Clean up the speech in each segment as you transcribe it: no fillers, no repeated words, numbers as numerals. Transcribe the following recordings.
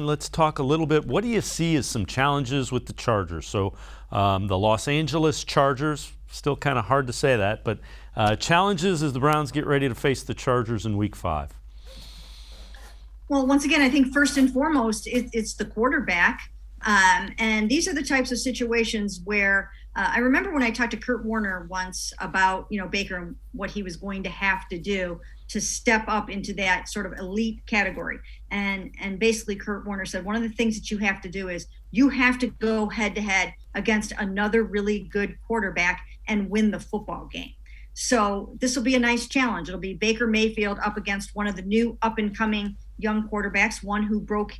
Let's talk a little bit. What do you see as some challenges with the Chargers? So the Los Angeles Chargers, still kind of hard to say that, but challenges as the Browns get ready to face the Chargers in Week 5. Well, once again, I think first and foremost, it's the quarterback. And these are the types of situations where I remember when I talked to Kurt Warner once about, Baker and what he was going to have to do to step up into that sort of elite category. And basically Kurt Warner said, one of the things that you have to do is you have to go head to head against another really good quarterback and win the football game. So this will be a nice challenge. It'll be Baker Mayfield up against one of the new up and coming young quarterbacks, one who broke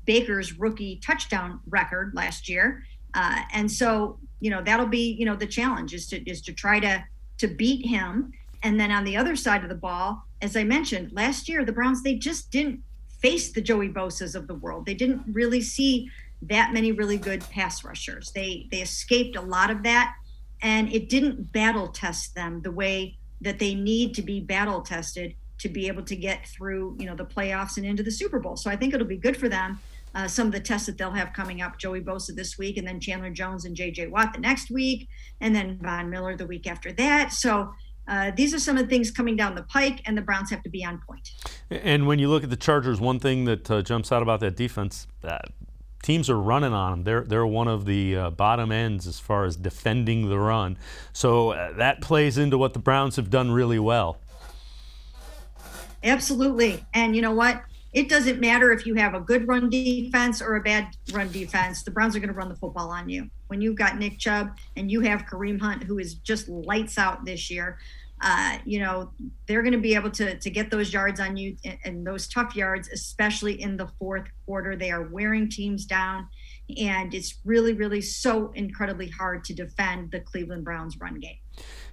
Baker's rookie touchdown record last year. And so, that'll be, the challenge is to try to beat him. And then on the other side of the ball, as I mentioned, last year, the Browns, they just didn't face the Joey Bosa's of the world. They didn't really see that many really good pass rushers. They escaped a lot of that, and it didn't battle test them the way that they need to be battle tested to be able to get through, the playoffs and into the Super Bowl. So I think it'll be good for them. Some of the tests that they'll have coming up, Joey Bosa this week, and then Chandler Jones and J.J. Watt the next week, and then Von Miller the week after that. So these are some of the things coming down the pike, and the Browns have to be on point. And when you look at the Chargers, one thing that jumps out about that defense, teams are running on them. They're one of the bottom ends as far as defending the run. So that plays into what the Browns have done really well. Absolutely. And you know what? It doesn't matter if you have a good run defense or a bad run defense. The Browns are going to run the football on you. When you've got Nick Chubb and you have Kareem Hunt, who is just lights out this year, they're going to be able to get those yards on you and those tough yards, especially in the fourth quarter. They are wearing teams down, and it's really, really so incredibly hard to defend the Cleveland Browns run game.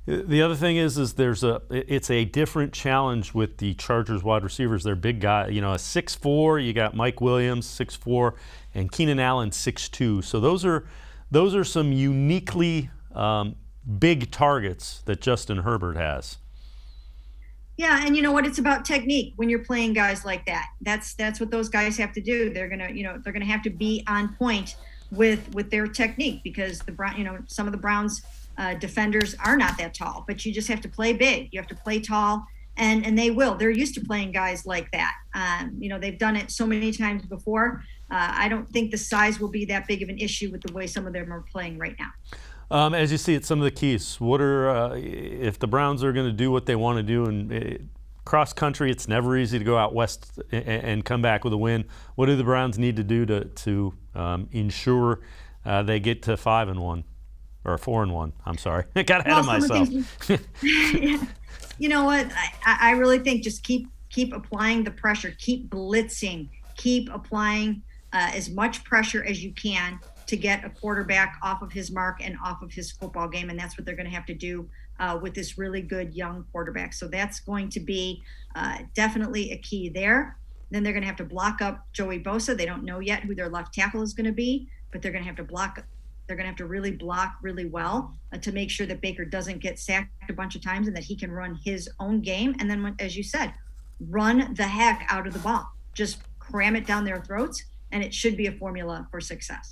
The other thing is it's a different challenge with the Chargers wide receivers. They're big guys, a 6'4", you got Mike Williams 6'4", and Keenan Allen 6'2". So those are some uniquely big targets that Justin Herbert has. Yeah, and you know what? It's about technique when you're playing guys like that. That's what those guys have to do. They're gonna have to be on point with their technique, because some of the Browns defenders are not that tall, but you just have to play big. You have to play tall, and they will. They're used to playing guys like that. They've done it so many times before. I don't think the size will be that big of an issue with the way some of them are playing right now. As you see at some of the keys, what are if the Browns are going to do what they want to do, and cross country, it's never easy to go out west and come back with a win. What do the Browns need to do to ensure they get to 5-1 or 4-1? I'm sorry, I got ahead of myself. You know what? I really think just keep applying the pressure, keep blitzing, keep applying as much pressure as you can to get a quarterback off of his mark and off of his football game. And that's what they're going to have to do with this really good young quarterback. So that's going to be definitely a key there. Then they're going to have to block up Joey Bosa. They don't know yet who their left tackle is going to be, but they're going to have to block. They're going to have to really block really well to make sure that Baker doesn't get sacked a bunch of times and that he can run his own game. And then, as you said, run the heck out of the ball. Just cram it down their throats, and it should be a formula for success.